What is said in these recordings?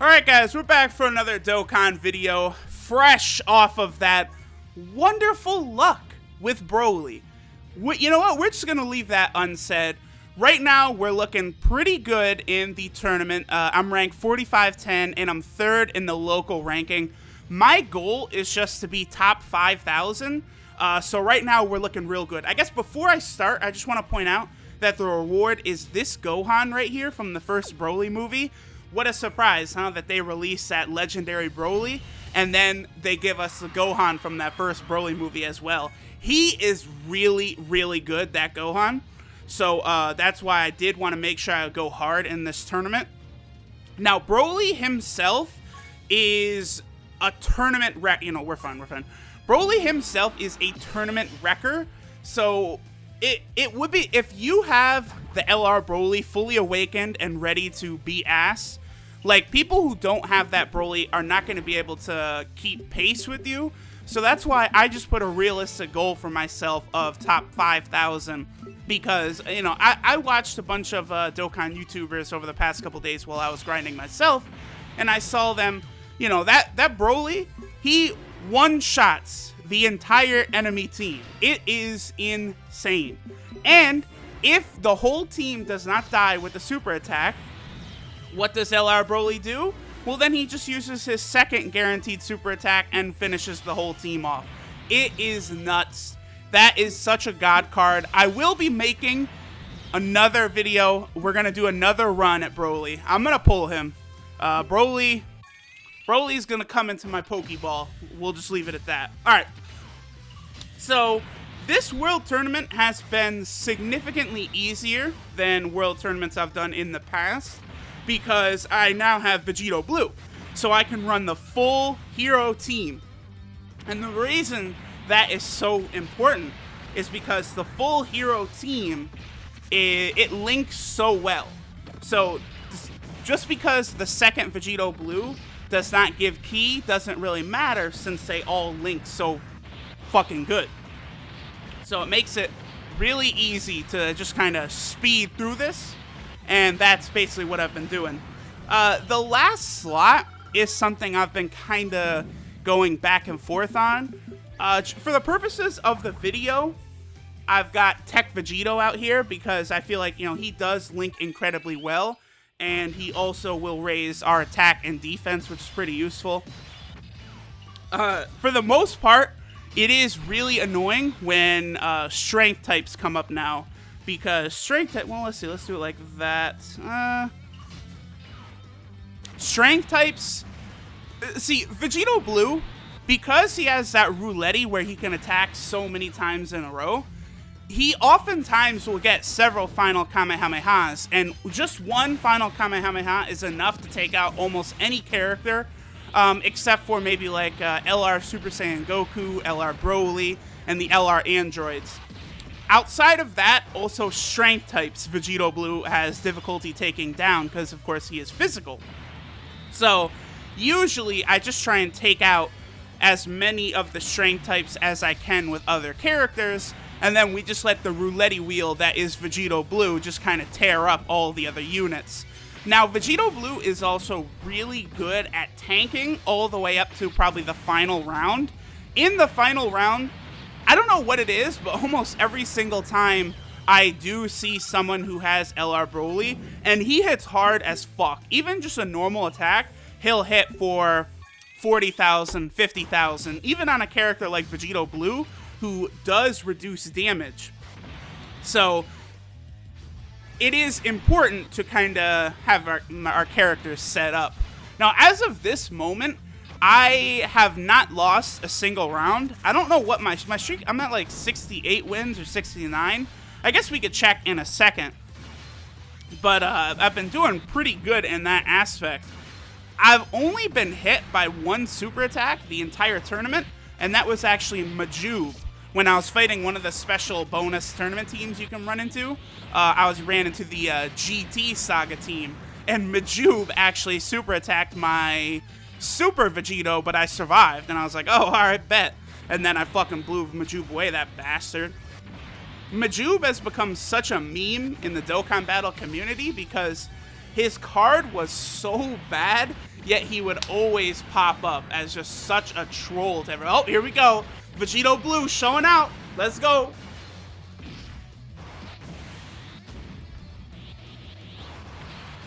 Alright guys, we're back for another Dokkan video, fresh off of that wonderful luck with Broly. You know what, we're just going to leave that unsaid. Right now, we're looking pretty good in the tournament. I'm ranked 45-10, and I'm 3rd in the local ranking. My goal is just to be top 5,000, so right now we're looking real good. I guess before I start, I just want to point out that the reward is this Gohan right here from the first Broly movie. What a surprise, huh, that they released that legendary Broly, and then they give us the Gohan from that first Broly movie as well. He is really, really good, that Gohan. So that's why I did want to make sure I go hard in this tournament. Now, Broly himself is a tournament wreck. You know, we're fine. Broly himself is a tournament wrecker. So it would be, if you have the LR Broly fully awakened and ready to be ass, like, people who don't have that Broly are not going to be able to keep pace with you. So that's why I just put a realistic goal for myself of top 5,000. Because, you know, I watched a bunch of Dokkan YouTubers over the past couple days while I was grinding myself. And I saw them, you know, that Broly, he one-shots the entire enemy team. It is insane. And if the whole team does not die with the super attack, what does LR Broly do? Well, then he just uses his second guaranteed super attack and finishes the whole team off. It is nuts. That is such a god card. I will be making another video. We're going to do another run at Broly. I'm going to pull him. Broly's going to come into my Pokeball. We'll just leave it at that. All right. So this World Tournament has been significantly easier than World Tournaments I've done in the past, because I now have Vegito Blue, so I can run the full hero team. And the reason that is so important is because the full hero team, it links so well. So just because the second Vegito Blue does not give ki doesn't really matter, since they all link so fucking good. So it makes it really easy to just kind of speed through this. And that's basically what I've been doing. The last slot is something I've been kind of going back and forth on. For the purposes of the video, I've got Tech Vegito out here because I feel like, you know, he does link incredibly well. And he also will raise our attack and defense, which is pretty useful. For the most part, it is really annoying when strength types come up now. Because strength type, well, let's see, let's do it like that. Strength types, see, Vegito Blue, because he has that roulette where he can attack so many times in a row, he oftentimes will get several final Kamehamehas, and just one final Kamehameha is enough to take out almost any character, except for maybe like LR Super Saiyan Goku, LR Broly, and the LR androids. Outside of that, also strength types Vegito Blue has difficulty taking down because, of course, he is physical. So, usually, I just try and take out as many of the strength types as I can with other characters, and then we just let the roulette wheel that is Vegito Blue just kind of tear up all the other units. Now, Vegito Blue is also really good at tanking all the way up to probably the final round. In the final round, I don't know what it is, but almost every single time I do see someone who has LR Broly, and he hits hard as fuck. Even just a normal attack, he'll hit for 40,000, 50,000, even on a character like Vegito Blue, who does reduce damage. So it is important to kind of have our characters set up. Now, as of this moment, I have not lost a single round. I don't know what my streak, I'm at like 68 wins or 69. I guess we could check in a second. But I've been doing pretty good in that aspect. I've only been hit by one super attack the entire tournament, and that was actually Majub. When I was fighting one of the special bonus tournament teams you can run into, I ran into the GT Saga team, and Majub actually super attacked my Super Vegito, but I survived, and I was like, oh, alright, bet. And then I fucking blew Majub away, that bastard. Majub has become such a meme in the Dokkan Battle community because his card was so bad, yet he would always pop up as just such a troll to everyone. Oh, here we go. Vegito Blue showing out. Let's go.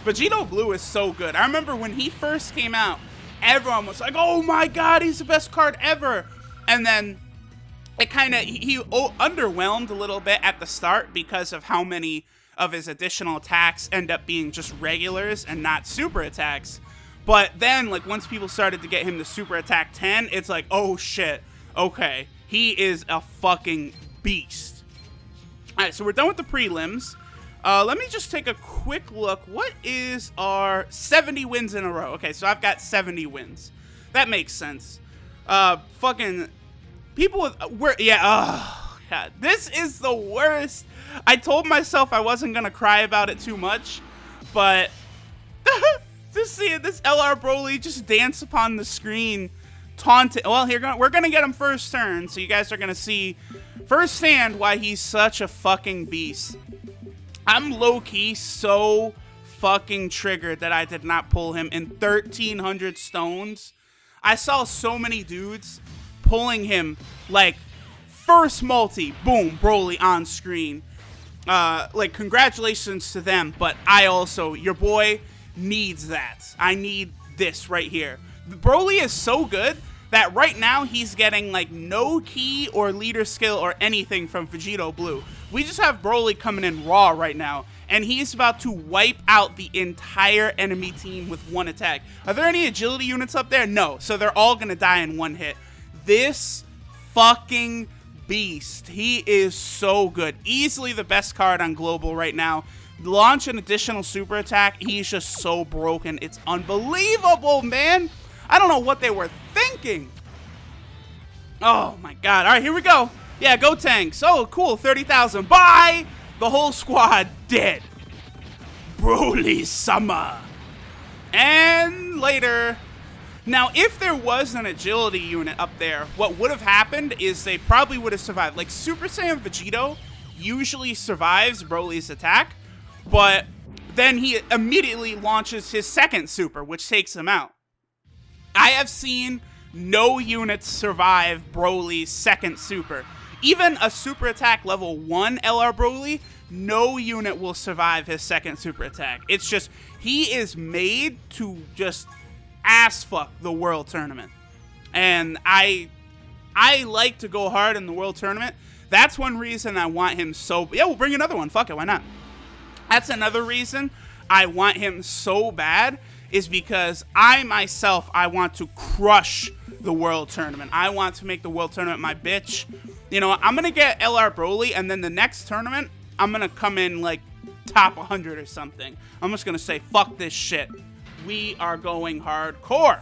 Vegito Blue is so good. I remember when he first came out, everyone was like, oh my god, he's the best card ever. And then it kind of, he underwhelmed a little bit at the start because of how many of his additional attacks end up being just regulars and not super attacks. But then, like, once people started to get him to super attack 10, it's like, oh shit, okay, he is a fucking beast. All right, so we're done with the prelims. Let me just take a quick look. What is our 70 wins in a row? Okay, so I've got 70 wins. That makes sense. Fucking people with, oh god, this is the worst. I told myself I wasn't gonna cry about it too much, but just seeing this LR Broly just dance upon the screen, taunting. Well, we're gonna get him first turn, so you guys are gonna see firsthand why he's such a fucking beast. I'm low-key so fucking triggered that I did not pull him in 1,300 stones. I saw so many dudes pulling him, like, first multi, boom, Broly on screen. Like, congratulations to them, but I also, your boy needs that. I need this right here. Broly is so good that right now he's getting, like, no key or leader skill or anything from Vegito Blue. We just have Broly coming in raw right now, and he's about to wipe out the entire enemy team with one attack. Are there any agility units up there? No, so they're all gonna die in one hit. This fucking beast, he is so good. Easily the best card on Global right now. Launch an additional super attack, he's just so broken. It's unbelievable, man. I don't know what they were thinking. Oh my god. All right, here we go. Yeah, go tanks. Oh, cool, 30,000. Bye! The whole squad dead. Broly Summer. And later. Now, if there was an agility unit up there, what would have happened is they probably would have survived. Like, Super Saiyan Vegito usually survives Broly's attack, but then he immediately launches his second super, which takes him out. I have seen no units survive Broly's second super. Even a super attack level 1 LR Broly, no unit will survive his second super attack. It's just, he is made to just ass fuck the world tournament. And I like to go hard in the world tournament. That's one reason I want him so... Yeah, we'll bring another one. Fuck it, why not? That's another reason I want him so bad, is because I myself, I want to crush the world tournament. I want to make the world tournament my bitch. You know, I'm going to get LR Broly, and then the next tournament, I'm going to come in, like, top 100 or something. I'm just going to say, fuck this shit. We are going hardcore.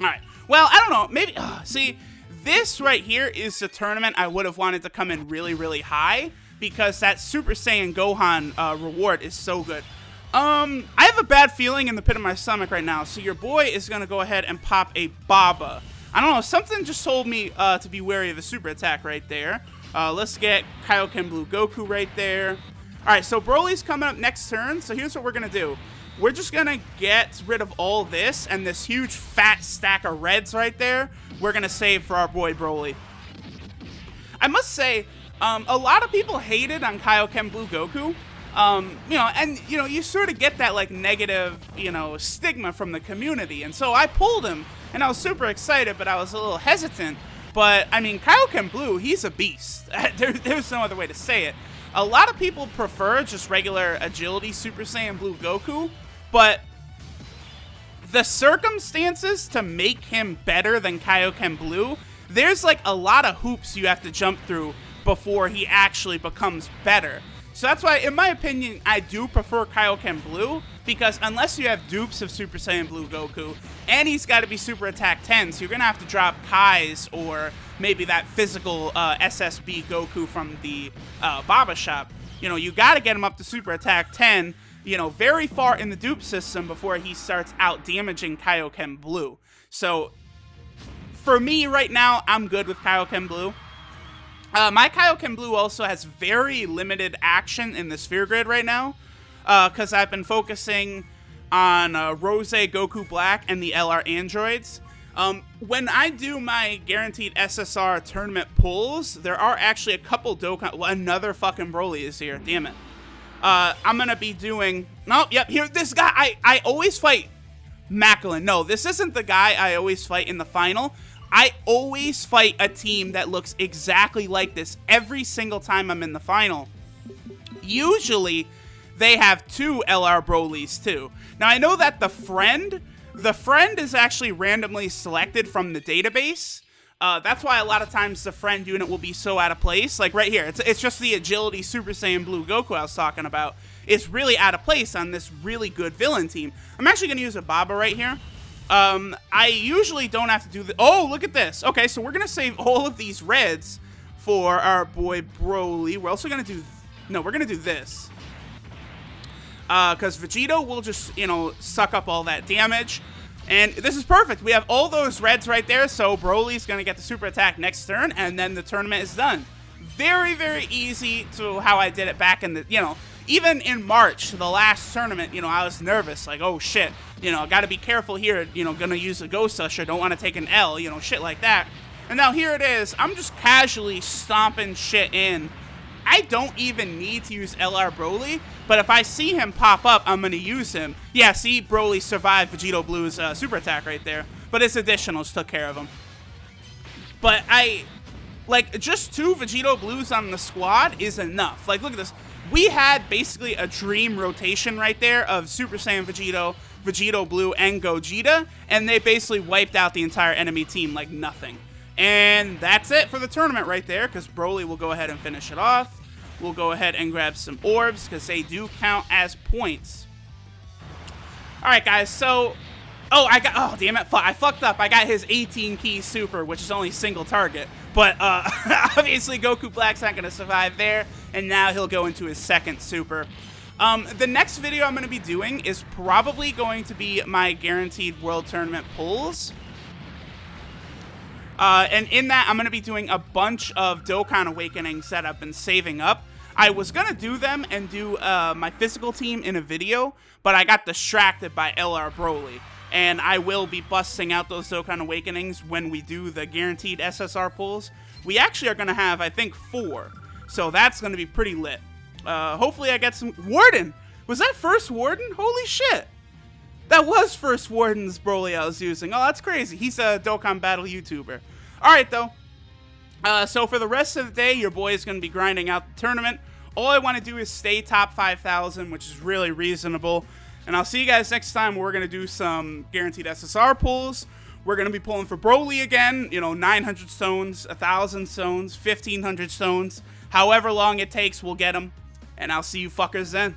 Alright. Well, I don't know. Maybe, see, this right here is the tournament I would have wanted to come in really, really high, because that Super Saiyan Gohan reward is so good. I have a bad feeling in the pit of my stomach right now, so your boy is going to go ahead and pop a Baba. I don't know, something just told me to be wary of a super attack right there. Let's get Kaioken Blue Goku right there. Alright, so Broly's coming up next turn, so here's what we're going to do. We're just going to get rid of all this, and this huge fat stack of reds right there, we're going to save for our boy Broly. I must say, a lot of people hated on Kaioken Blue Goku. You know, and, you know, you sort of get that, like, negative, you know, stigma from the community. And so I pulled him, and I was super excited, but I was a little hesitant. But, I mean, Kaioken Blue, he's a beast. There's no other way to say it. A lot of people prefer just regular agility Super Saiyan Blue Goku, but the circumstances to make him better than Kaioken Blue, there's, like, a lot of hoops you have to jump through before he actually becomes better. So that's why, in my opinion, I do prefer Kaioken Blue, because unless you have dupes of Super Saiyan Blue Goku, and he's got to be Super Attack 10, so you're going to have to drop Kai's or maybe that physical SSB Goku from the Baba Shop. You know, you got to get him up to Super Attack 10, you know, very far in the dupe system before he starts out damaging Kaioken Blue. So, for me right now, I'm good with Kaioken Blue. My Kaioken Blue also has very limited action in the Sphere Grid right now. because I've been focusing on Rose, Goku Black, and the LR androids. When I do my guaranteed SSR tournament pulls, there are actually a couple Dokkan. Well, another fucking Broly is here. Damn it. I'm gonna be doing. No, yep. Here, this guy. I always fight Macklin. No, this isn't the guy I always fight in the final. I always fight a team that looks exactly like this every single time I'm in the final. Usually, they have 2 LR Brolys too. Now I know that the friend is actually randomly selected from the database. That's why a lot of times the friend unit will be so out of place. Like right here, it's just the agility Super Saiyan Blue Goku I was talking about. It's really out of place on this really good villain team. I'm actually going to use a Baba right here. I usually don't have to do the. Oh, look at this. Okay, so we're going to save all of these reds for our boy Broly. We're also going to do. No, we're going to do this. Because Vegito will just, you know, suck up all that damage. And this is perfect. We have all those reds right there, so Broly's going to get the super attack next turn, and then the tournament is done. Very, very easy to how I did it back in the, you know, even in March, the last tournament, you know, I was nervous. Like, oh, shit, you know, got to be careful here, you know, going to use a Ghost Usher, don't want to take an L, you know, shit like that. And now here it is. I'm just casually stomping shit in. I don't even need to use LR Broly, but if I see him pop up, I'm going to use him. Yeah, see, Broly survived Vegito Blue's super attack right there, but his additionals took care of him. But like, just 2 Vegito Blues on the squad is enough. Like, look at this. We had basically a dream rotation right there of Super Saiyan Vegito, Vegito Blue, and Gogeta, and they basically wiped out the entire enemy team like nothing. And that's it for the tournament right there, because Broly will go ahead and finish it off. We'll go ahead and grab some orbs, because they do count as points. Alright, guys, so... Oh, damn it, I fucked up. I got his 18-key super, which is only single target. But, obviously, Goku Black's not going to survive there, and now he'll go into his second super. The next video I'm going to be doing is probably going to be my guaranteed World Tournament pulls. And in that, I'm going to be doing a bunch of Dokkan Awakenings that I've been saving up. I was going to do them and do my physical team in a video, but I got distracted by LR Broly. And I will be busting out those Dokkan Awakenings when we do the guaranteed SSR pulls. We actually are going to have, I think, 4. So that's going to be pretty lit. Hopefully I get some... Warden! Was that first Warden? Holy shit! That was first Warden's Broly I was using. Oh, that's crazy. He's a Dokkan Battle YouTuber. Alright, though. So for the rest of the day, your boy is going to be grinding out the tournament. All I want to do is stay top 5,000, which is really reasonable. And I'll see you guys next time where we're going to do some guaranteed SSR pulls. We're going to be pulling for Broly again. You know, 900 stones, 1,000 stones, 1,500 stones. However long it takes, we'll get them. And I'll see you fuckers then.